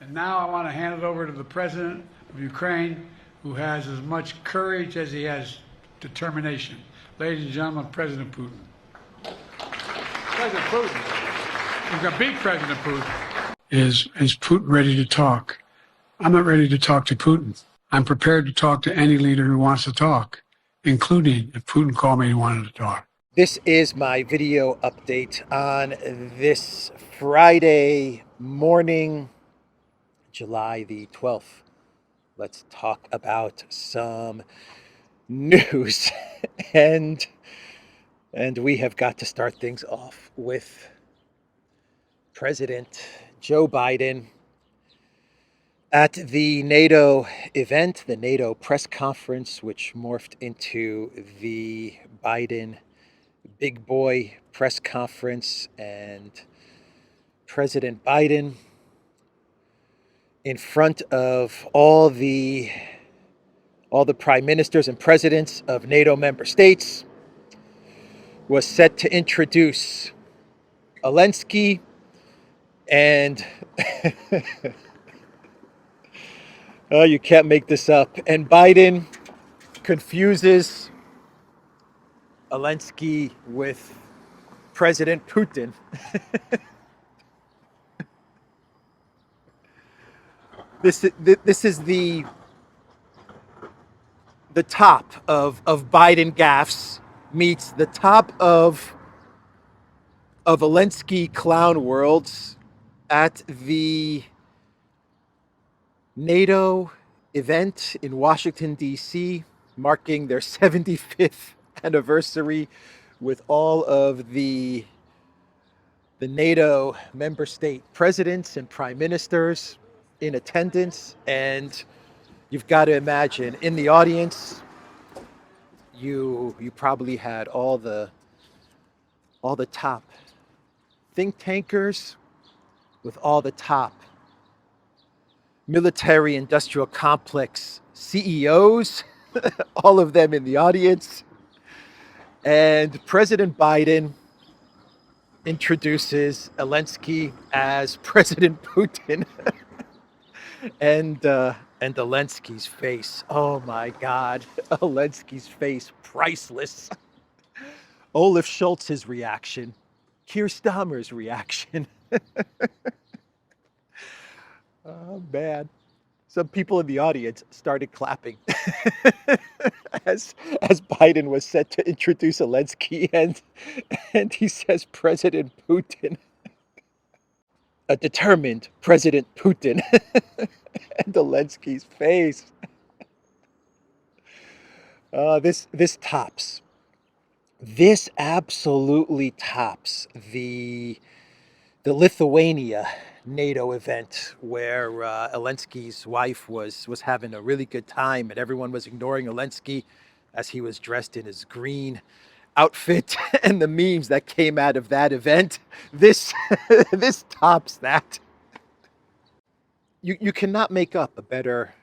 And now I want to hand it over to the President of Ukraine, who has as much courage as he has determination. Ladies and gentlemen, President Putin. President Putin. We're going to beat President Putin. Is Putin ready to talk? I'm not ready to talk to Putin. I'm prepared to talk to any leader who wants to talk, including if Putin called me and wanted to talk. This is my video update on this Friday morning, July the 12th. Let's talk about some news. and we have got to start things off with President Joe Biden at the NATO event, the NATO press conference, which morphed into the Biden Big Boy press conference, and President Biden, in front of all the prime ministers and presidents of NATO member states, was set to introduce Elensky and oh, you can't make this up. And Biden confuses Elensky with President Putin. This is the top of Biden gaffes meets the top of Elensky clown worlds at the NATO event in Washington, D.C., marking their 75th anniversary, with all of the NATO member state presidents and prime ministers in attendance. And you've got to imagine, in the audience, you probably had all the top think tankers with all the top military industrial complex CEOs, all of them in the audience. And President Biden introduces Elensky as President Putin. and Elensky's face, oh my God, Elensky's face, priceless. Olaf Scholz's reaction, Keir Starmer's reaction. Oh man, some people in the audience started clapping as Biden was set to introduce Elensky, and he says, President Putin, a determined President Putin. And Elensky's face. This tops. This absolutely tops the Lithuania NATO event, where Elensky's wife was having a really good time, and everyone was ignoring Elensky as he was dressed in his green outfit, and the memes that came out of that event. This tops that. You cannot make up a better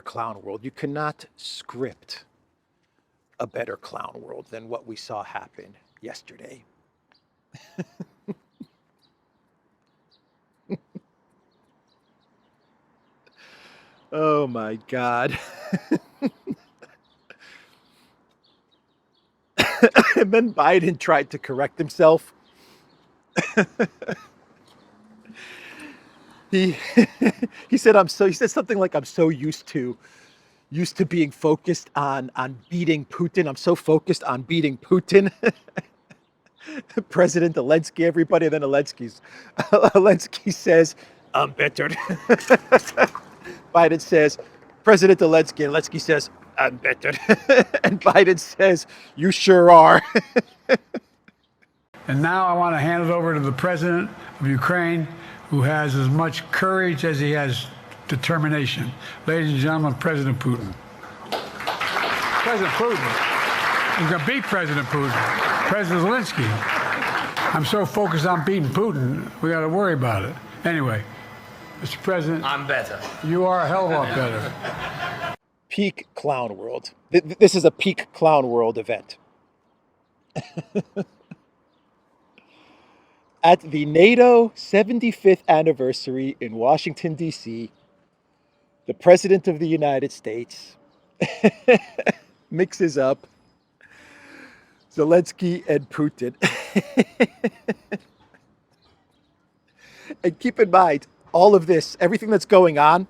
clown world. You cannot script a better clown world than what we saw happen yesterday. Oh my God. And then Biden tried to correct himself. He said something like, I'm so used to being focused on beating Putin. I'm so focused on beating Putin. President Elensky, everybody. And then Elensky says, I'm better. Biden says, President Elensky. Elensky says, I'm better. And Biden says, you sure are. And now I want to hand it over to the President of Ukraine, who has as much courage as he has determination. Ladies and gentlemen, President Putin. President Putin. We're going to beat President Putin. President Zelensky. I'm so focused on beating Putin, we got to worry about it. Anyway, Mr. President. I'm better. You are a hell of a lot better. Peak clown world. This is a peak clown world event. At the NATO 75th anniversary in Washington, D.C., the President of the United States mixes up Zelensky and Putin. And keep in mind, all of this, everything that's going on,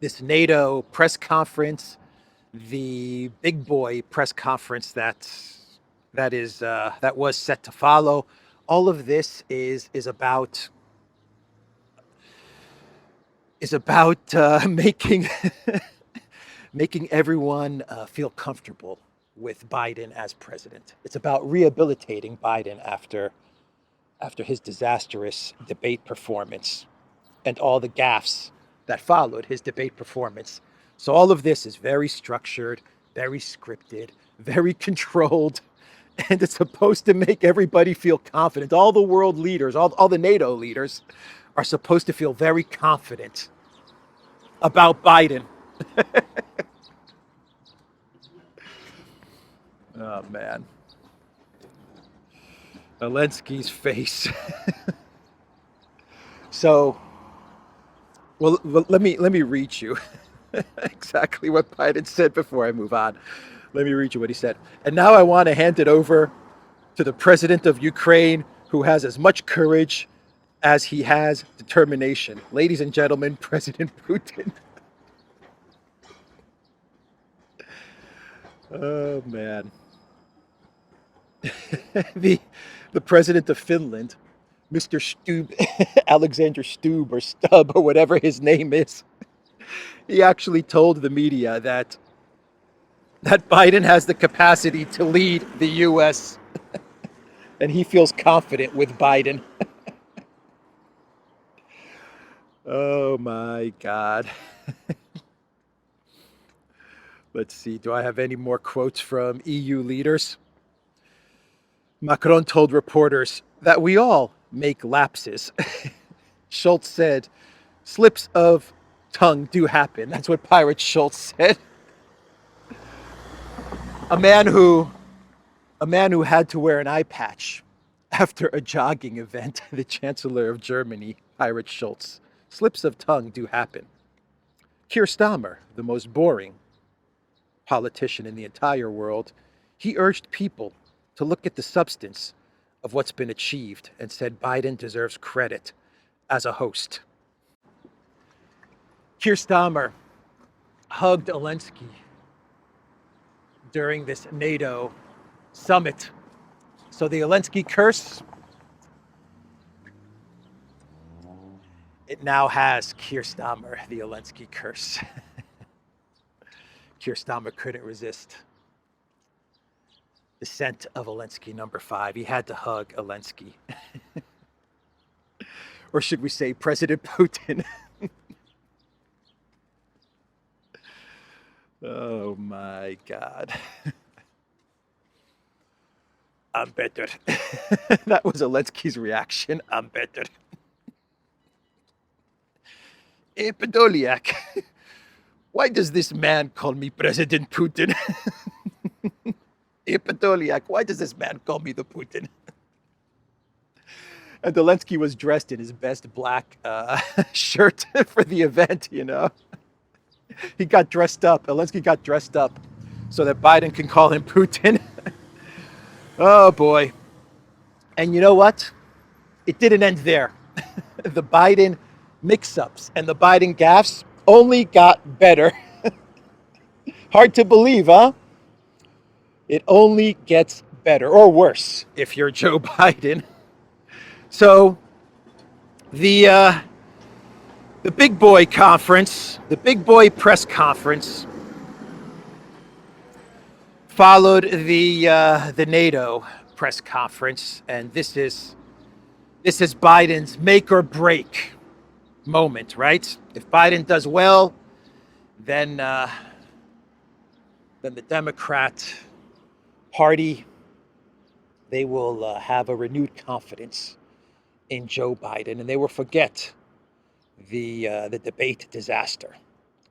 this NATO press conference, the big boy press conference that was set to follow, all of this is about making making everyone feel comfortable with Biden as president. It's about rehabilitating Biden after his disastrous debate performance and all the gaffes that followed his debate performance. So all of this is very structured, very scripted, very controlled, and it's supposed to make everybody feel confident. All the world leaders, all the NATO leaders are supposed to feel very confident about Biden. Oh, man. Elensky's face. So, well, let me read you exactly what Biden said before I move on. Let me read you what he said. And now I want to hand it over to the president of Ukraine, who has as much courage as he has determination. Ladies and gentlemen, President Putin. Oh, man. the president of Finland, Mr. Stubb, Alexander Stubb or Stubb or whatever his name is, he actually told the media that Biden has the capacity to lead the U.S. and he feels confident with Biden. Oh my God. Let's see, do I have any more quotes from EU leaders? Macron told reporters that we all make lapses. Schultz said, slips of tongue do happen. That's what Pirate Schultz said. A man who had to wear an eye patch after a jogging event, the Chancellor of Germany, Pirate Schultz. Slips of tongue do happen. Keir Starmer, the most boring politician in the entire world, he urged people to look at the substance of what's been achieved and said Biden deserves credit as a host. Keir Starmer hugged Elensky during this NATO summit. So the Elensky curse, it now has Keir Starmer, the Elensky curse. Keir Starmer couldn't resist the scent of Elensky number 5. He had to hug Elensky. Or should we say President Putin? Oh my God. I'm better. That was Elensky's reaction. I'm better. Hey, Podolyak, why does this man call me President Putin? Hey, Podolyak, why does this man call me the Putin? And Zelensky was dressed in his best black shirt for the event, you know. He got dressed up. Zelensky got dressed up so that Biden can call him Putin. Oh, boy. And you know what? It didn't end there. The Biden mix-ups and the Biden gaffes only got better. Hard to believe, huh? It only gets better, or worse, if you're Joe Biden. So, the big boy conference, the big boy press conference, followed the NATO press conference, and this is Biden's make or break moment, right? If Biden does well, then the Democrat Party, they will have a renewed confidence in Joe Biden, and they will forget the debate disaster.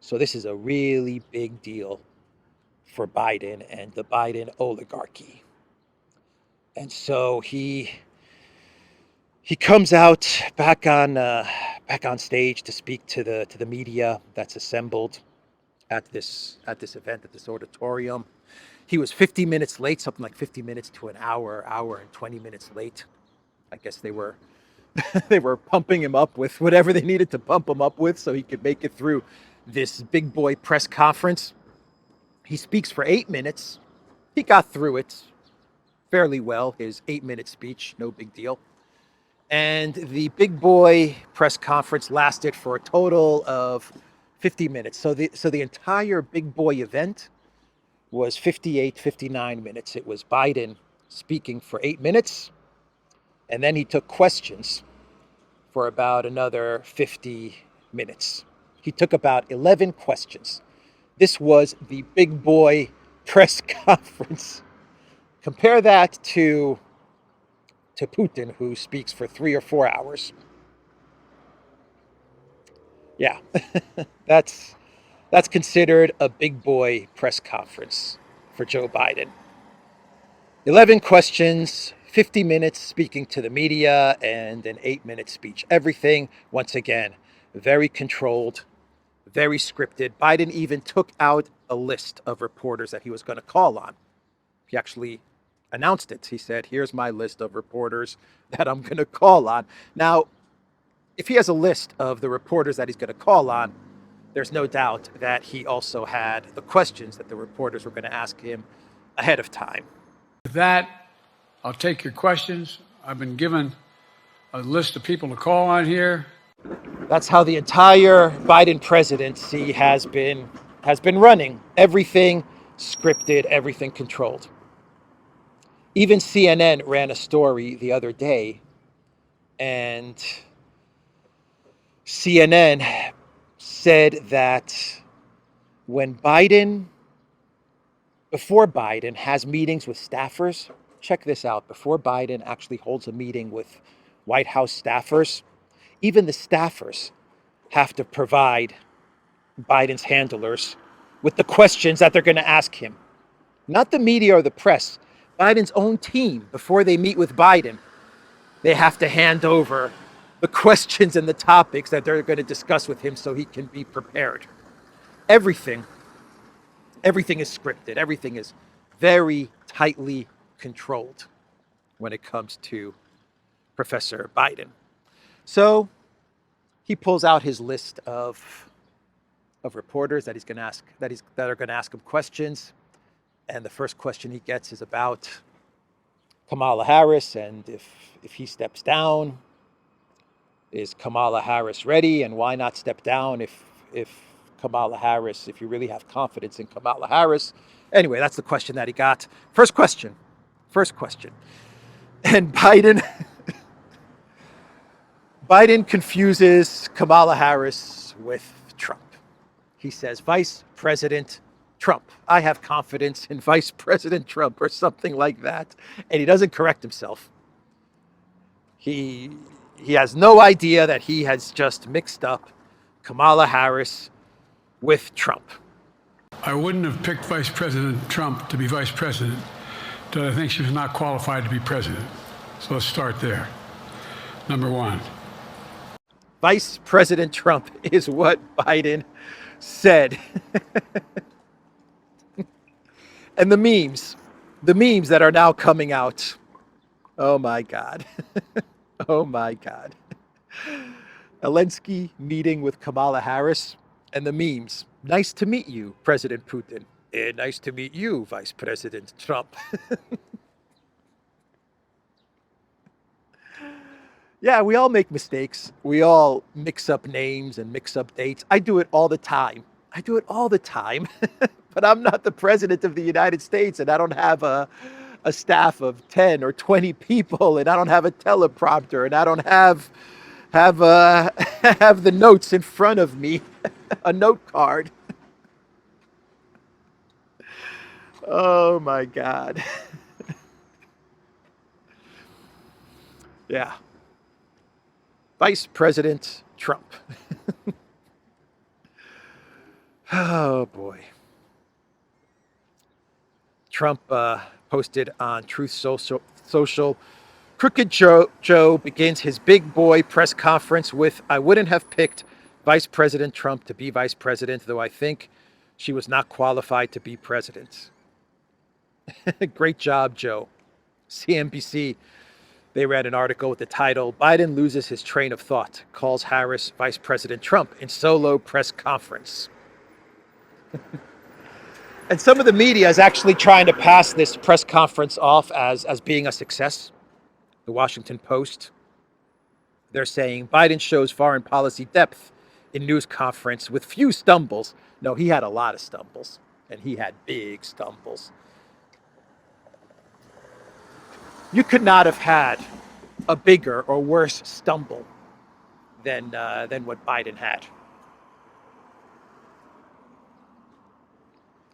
So this is a really big deal for Biden and the Biden oligarchy. And so he he comes out back on stage to speak to the media that's assembled at this event, at this auditorium. He was 50 minutes late, something like 50 minutes to an hour and 20 minutes late. I guess they were they were pumping him up with whatever they needed to pump him up with so he could make it through this big boy press conference. He speaks for 8 minutes. He got through it fairly well, his 8-minute speech, no big deal. And the big boy press conference lasted for a total of 50 minutes. So the entire big boy event was 59 minutes. It was Biden speaking for 8 minutes, and then he took questions for about another 50 minutes. He took about 11 questions. This was the big boy press conference. Compare that to Putin, who speaks for 3 or 4 hours. Yeah, that's considered a big boy press conference for Joe Biden. 11 questions, 50 minutes speaking to the media, and an 8-minute speech. Everything, once again, very controlled, very scripted. Biden even took out a list of reporters that he was going to call on. He actually announced it. He said, here's my list of reporters that I'm going to call on. Now, if he has a list of the reporters that he's going to call on, there's no doubt that he also had the questions that the reporters were going to ask him ahead of time. With that, I'll take your questions. I've been given a list of people to call on here. That's how the entire Biden presidency has been running. Everything scripted, everything controlled. Even CNN ran a story the other day, and CNN said that before Biden has meetings with staffers, check this out, before Biden actually holds a meeting with White House staffers, even the staffers have to provide Biden's handlers with the questions that they're going to ask him. Not the media or the press. Biden's own team, before they meet with Biden, they have to hand over the questions and the topics that they're going to discuss with him so he can be prepared. Everything is scripted. Everything is very tightly controlled when it comes to Professor Biden. So he pulls out his list of reporters that he's going to ask that are going to ask him questions. And the first question he gets is about Kamala Harris, and if he steps down, is Kamala Harris ready, and why not step down if Kamala Harris, if you really have confidence in Kamala Harris? Anyway, that's the question that he got. First question. And Biden confuses Kamala Harris with Trump. He says, Vice President Trump. I have confidence in Vice President Trump, or something like that. And he doesn't correct himself. He has no idea that he has just mixed up Kamala Harris with Trump. I wouldn't have picked Vice President Trump to be vice president, but I think she was not qualified to be president. So let's start there. Number one. Vice President Trump is what Biden said. And the memes that are now coming out. Oh my God. Oh my God. Elensky meeting with Kamala Harris, and the memes. Nice to meet you, President Putin. Nice to meet you, Vice President Trump. Yeah, we all make mistakes. We all mix up names and mix up dates. I do it all the time. But I'm not the president of the United States, and I don't have a staff of 10 or 20 people, and I don't have a teleprompter, and I don't have the notes in front of me, a note card. Oh my God. Yeah. Vice President Trump. Oh boy. Trump posted on Truth Social Crooked Joe begins his big boy press conference with, "I wouldn't have picked Vice President Trump to be vice president, though I think she was not qualified to be president." Great job, Joe. CNBC, they read an article with the title, "Biden loses his train of thought, calls Harris Vice President Trump in solo press conference." And some of the media is actually trying to pass this press conference off as being a success. The Washington Post, they're saying Biden shows foreign policy depth in news conference with few stumbles. No, he had a lot of stumbles, and he had big stumbles. You could not have had a bigger or worse stumble than what Biden had.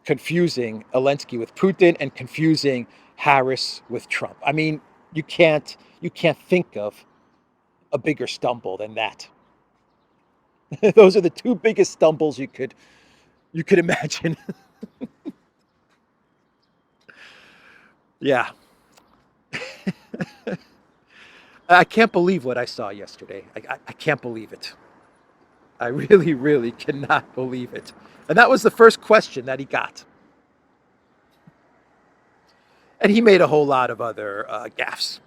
Confusing Elensky with Putin and confusing Harris with Trump. I mean, you can't think of a bigger stumble than that. Those are the two biggest stumbles you could imagine. Yeah. I can't believe what I saw yesterday. I can't believe it. I really, really cannot believe it. And that was the first question that he got. And he made a whole lot of other gaffes.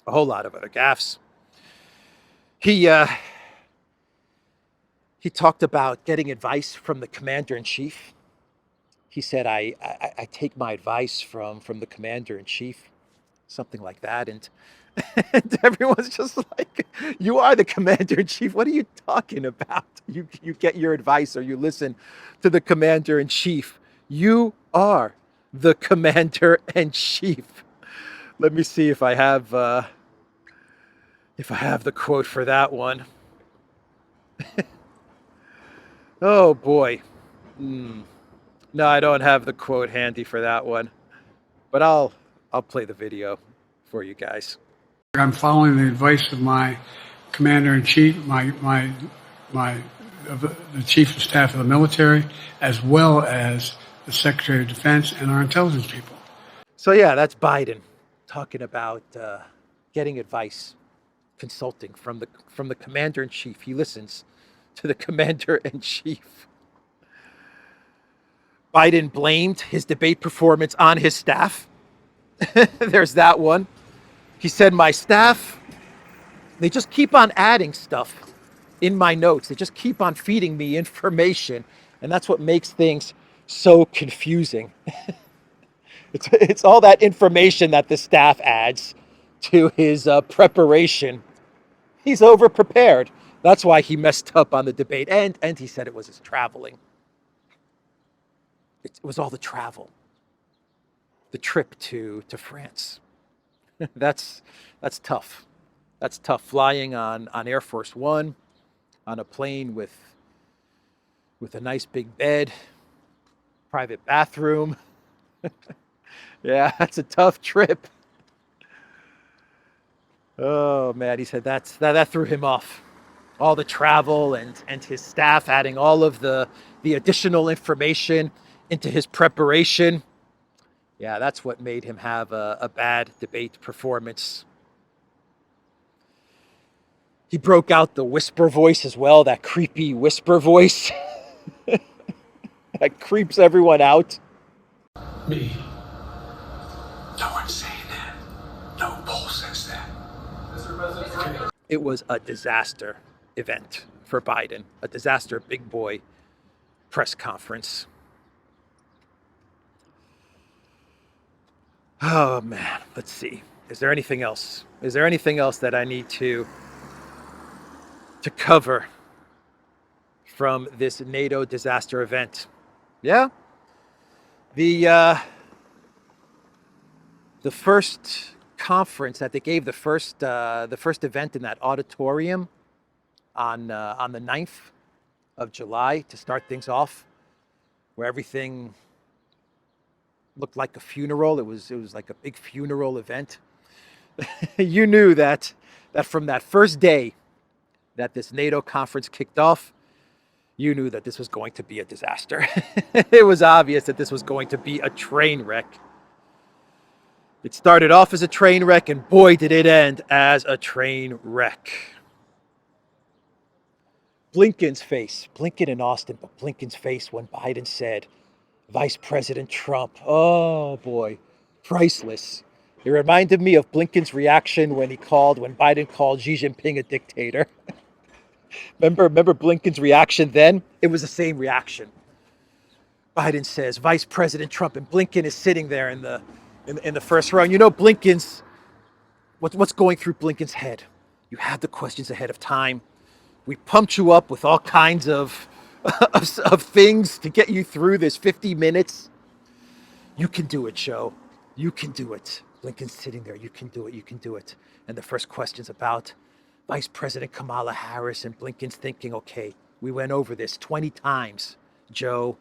A whole lot of other gaffes. He talked about getting advice from the commander-in-chief. He said, I take my advice from the commander-in-chief, something like that. And everyone's just like, you are the commander-in-chief. What are you talking about? You get your advice or you listen to the commander-in-chief. You are the commander-in-chief. Let me see if I have the quote for that one. Oh boy. No, I don't have the quote handy for that one. But I'll play the video for you guys. I'm following the advice of my commander-in-chief, the chief of staff of the military, as well as the Secretary of Defense and our intelligence people. So yeah, that's Biden talking about getting advice, consulting from the commander-in-chief. He listens to the commander-in-chief. Biden blamed his debate performance on his staff. There's that one. He said, my staff, they just keep on adding stuff in my notes. They just keep on feeding me information. And that's what makes things so confusing. It's all that information that the staff adds to his preparation. He's over-prepared. That's why he messed up on the debate. And he said it was his traveling. It was all the travel. The trip to France. That's tough. That's tough. Flying on Air Force One, on a plane with a nice big bed, private bathroom. Yeah, that's a tough trip. Oh man, he said that threw him off. All the travel and his staff adding all of the additional information into his preparation. Yeah, that's what made him have a bad debate performance. He broke out the whisper voice as well, that creepy whisper voice. That creeps everyone out. Me. No one's saying that. No poll says that. It was a disaster event for Biden, a disaster big boy press conference. Oh man, let's see. Is there anything else? Is there anything else that I need to cover from this NATO disaster event? Yeah. The first conference that they gave, the first event in that auditorium on the 9th of July to start things off, where everything looked like a funeral. It was like a big funeral event. You knew that from that first day that this NATO conference kicked off, you knew that this was going to be a disaster. It was obvious that this was going to be a train wreck. It started off as a train wreck, and boy, did it end as a train wreck. Blinken's face, Blinken in Austin, but Blinken's face when Biden said, Vice President Trump, oh boy, priceless. It reminded me of Blinken's reaction when Biden called Xi Jinping a dictator. Remember Blinken's reaction then? It was the same reaction. Biden says, Vice President Trump, and Blinken is sitting there in the first row. And you know Blinken's, what's going through Blinken's head? You had the questions ahead of time. We pumped you up with all kinds of things to get you through this 50 minutes. You can do it, Joe. You can do it. Blinken's sitting there. You can do it. You can do it. And the first question's about Vice President Kamala Harris, and Blinken's thinking, okay, we went over this 20 times. Joe,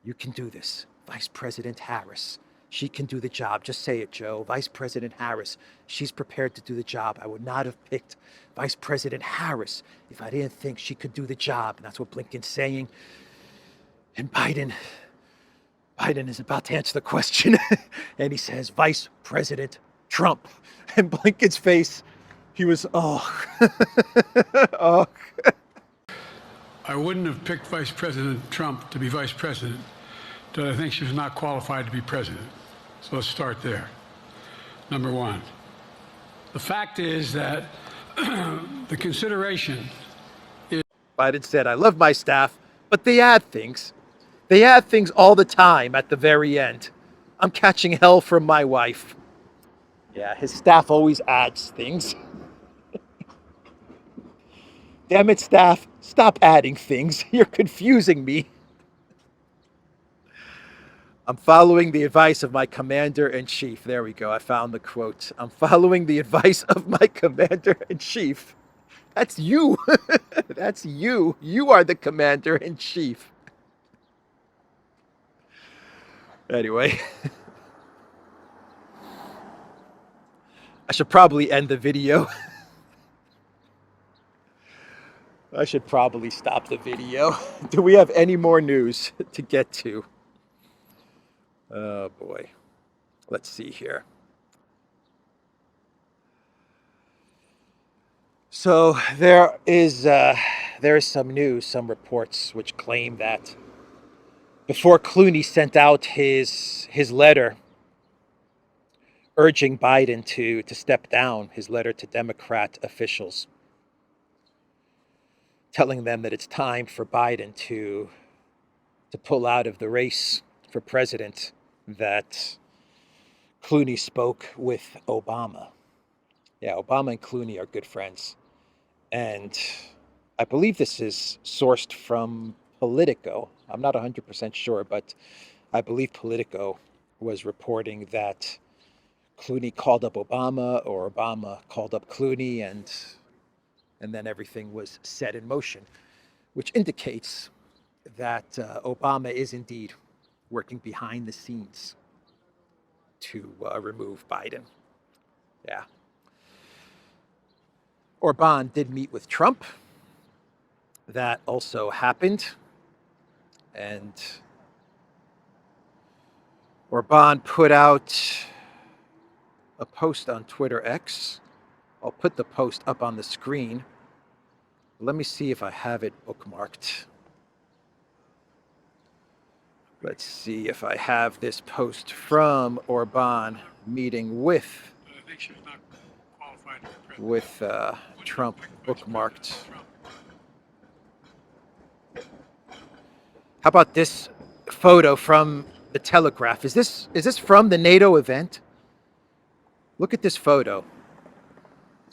you can do this. Vice President Harris, she can do the job. Just say it, Joe. Vice President Harris, she's prepared to do the job. I would not have picked Vice President Harris if I didn't think she could do the job. And that's what Blinken's saying. And Biden is about to answer the question. And he says, Vice President Trump. And Blinken's face, he was, oh. Oh. I wouldn't have picked Vice President Trump to be vice president, but I think she was not qualified to be president. So let's start there. Number one. The fact is that the consideration is... Biden said, I love my staff, but they add things. They add things all the time at the very end. I'm catching hell from my wife. Yeah, his staff always adds things. Damn it, staff. Stop adding things. You're confusing me. I'm following the advice of my commander-in-chief. There we go. I found the quote. I'm following the advice of my commander-in-chief. That's you. That's you. You are the commander-in-chief. Anyway. I should probably end the video. I should probably stop the video. Do we have any more news to get to? Oh boy. Let's see here. So there is some news, some reports which claim that before Clooney sent out his letter urging Biden to step down, his letter to Democrat officials, telling them that it's time for Biden to pull out of the race for president, that Clooney spoke with Obama. Yeah, Obama and Clooney are good friends. And I believe this is sourced from Politico. I'm not 100% sure, but I believe Politico was reporting that Clooney called up Obama, or Obama called up Clooney, and then everything was set in motion, which indicates that Obama is indeed working behind the scenes to remove Biden. Yeah. Orban did meet with Trump. That also happened. And Orban put out a post on Twitter X. I'll put the post up on the screen. Let me see if I have it bookmarked. Let's see if I have this post from Orban meeting with Trump bookmarked. How about this photo from the Telegraph? Is this from the NATO event? Look at this photo.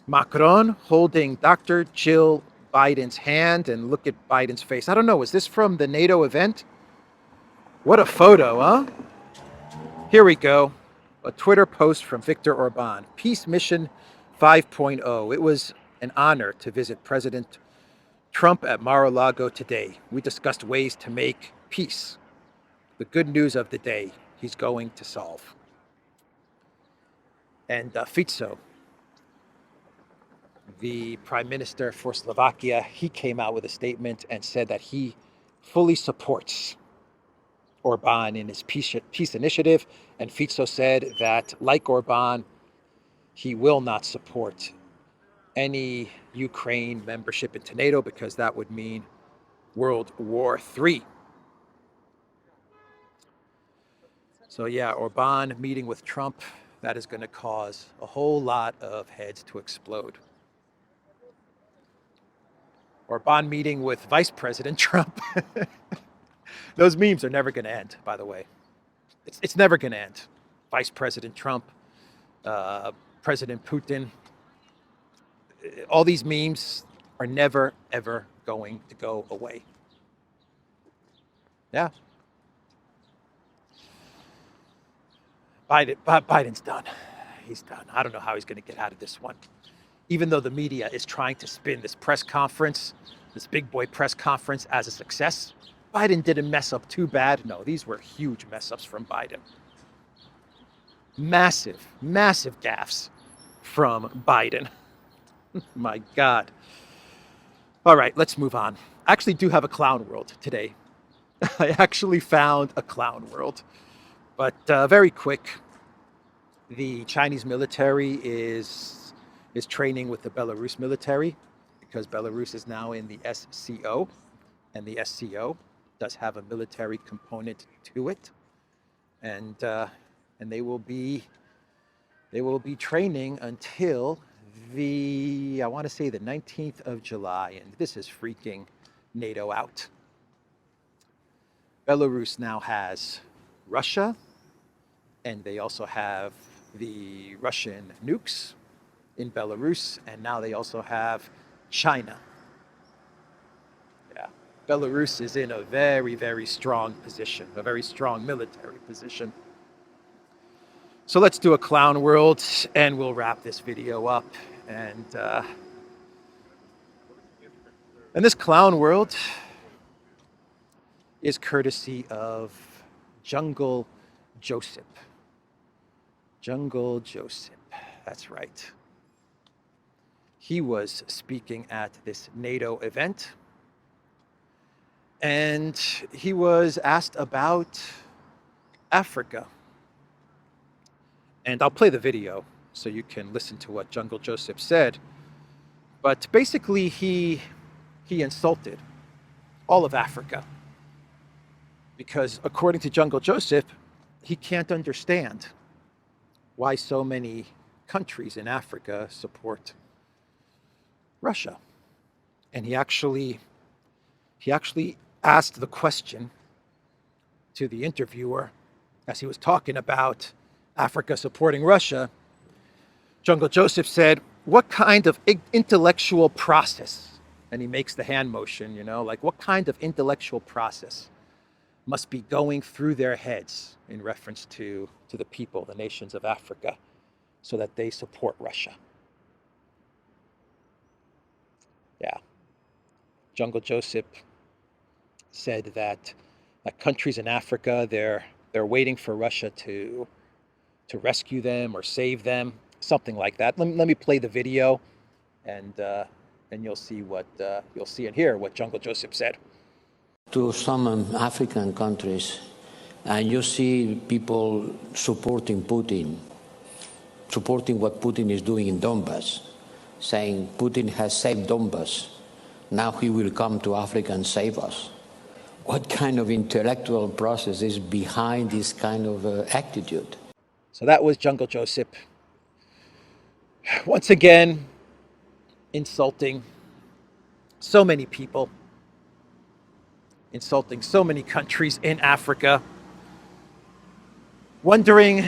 Macron holding Dr. Jill Biden's hand, and look at Biden's face. I don't know, is this from the NATO event? What a photo, huh? Here we go. A Twitter post from Viktor Orban. Peace Mission 5.0. It was an honor to visit President Trump at Mar-a-Lago today. We discussed ways to make peace. The good news of the day, he's going to solve. And Fico, the prime minister for Slovakia, he came out with a statement and said that he fully supports Orban in his peace initiative, and Fico said that, like Orban, he will not support any Ukraine membership into NATO because that would mean World War III. So yeah, Orban meeting with Trump, that is going to cause a whole lot of heads to explode. Orban meeting with Vice President Trump. Those memes are never going to end, by the way. It's never going to end. Vice President Trump, President Putin. All these memes are never, ever going to go away. Yeah. Biden's done. He's done. I don't know how he's going to get out of this one. Even though the media is trying to spin this press conference, this big boy press conference, as a success, Biden didn't mess up too bad. No, these were huge mess ups from Biden. Massive, massive gaffes from Biden. My God. All right, let's move on. I actually do have a clown world today. I actually found a clown world. But very quick, the Chinese military is training with the Belarus military because Belarus is now in the SCO, and the SCO does have a military component to it, and they will be training until I want to say the 19th of July, and this is freaking NATO out. Belarus now has Russia, and they also have the Russian nukes in Belarus, and now they also have China. Yeah, Belarus is in a very, very strong position, a very strong military position. So let's do a clown world, and we'll wrap this video up. And this clown world is courtesy of Jungle Joseph. Jungle Joseph, that's right. He was speaking at this NATO event, and he was asked about Africa. And I'll play the video so you can listen to what Jungle Joseph said. But basically, he insulted all of Africa, because according to Jungle Joseph, he can't understand why so many countries in Africa support Russia. And he actually asked the question to the interviewer as he was talking about Africa supporting Russia. Jungle Joseph said, "What kind of intellectual process?" And he makes the hand motion, like what kind of intellectual process must be going through their heads in reference to the people, the nations of Africa, so that they support Russia. Yeah. Jungle Joseph said that countries in Africa, they're waiting for Russia to rescue them or save them, something like that. Let me play the video, and you'll see you'll see and hear what Jungle Joseph said. To some African countries, and you see people supporting Putin, supporting what Putin is doing in Donbass, saying Putin has saved Donbass, now he will come to Africa and save us. What kind of intellectual process is behind this kind of attitude? So that was Jungle Joseph. Once again, insulting so many people, insulting so many countries in Africa, wondering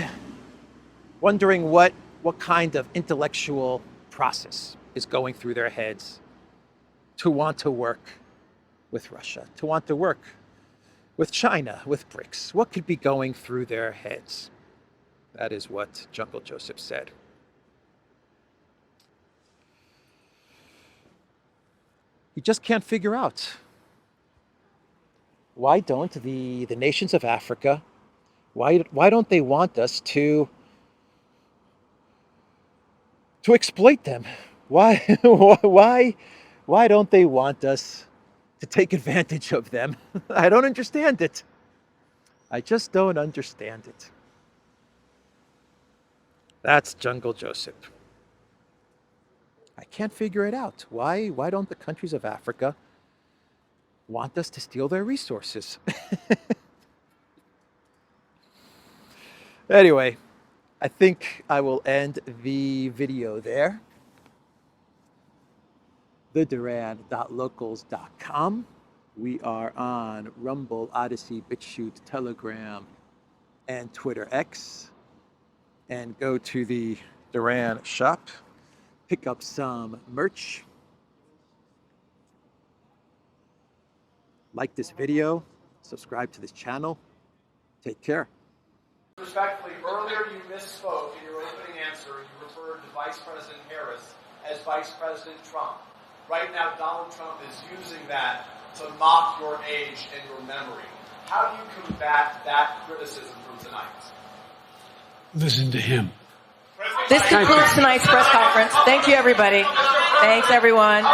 what kind of intellectual process is going through their heads to want to work with Russia, to want to work with China, with BRICS. What could be going through their heads? That is what Jungle Joseph said. He just can't figure out, why don't the nations of Africa, why don't they want us to exploit them? Why don't they want us to take advantage of them? I don't understand it. I just don't understand it. That's Jungle Joseph. I can't figure it out. Why don't the countries of Africa want us to steal their resources? Anyway, I think I will end the video there. theduran.locals.com. We are on Rumble, Odyssey, BitChute, Telegram, and Twitter X. And go to the Duran shop, pick up some merch. Like this video, subscribe to this channel. Take care. Respectfully, earlier you misspoke in your opening answer. You referred to Vice President Harris as Vice President Trump. Right now, Donald Trump is using that to mock your age and your memory. How do you combat that criticism from tonight? Listen to him. This concludes tonight's press conference. Thank you, everybody. Thanks, everyone.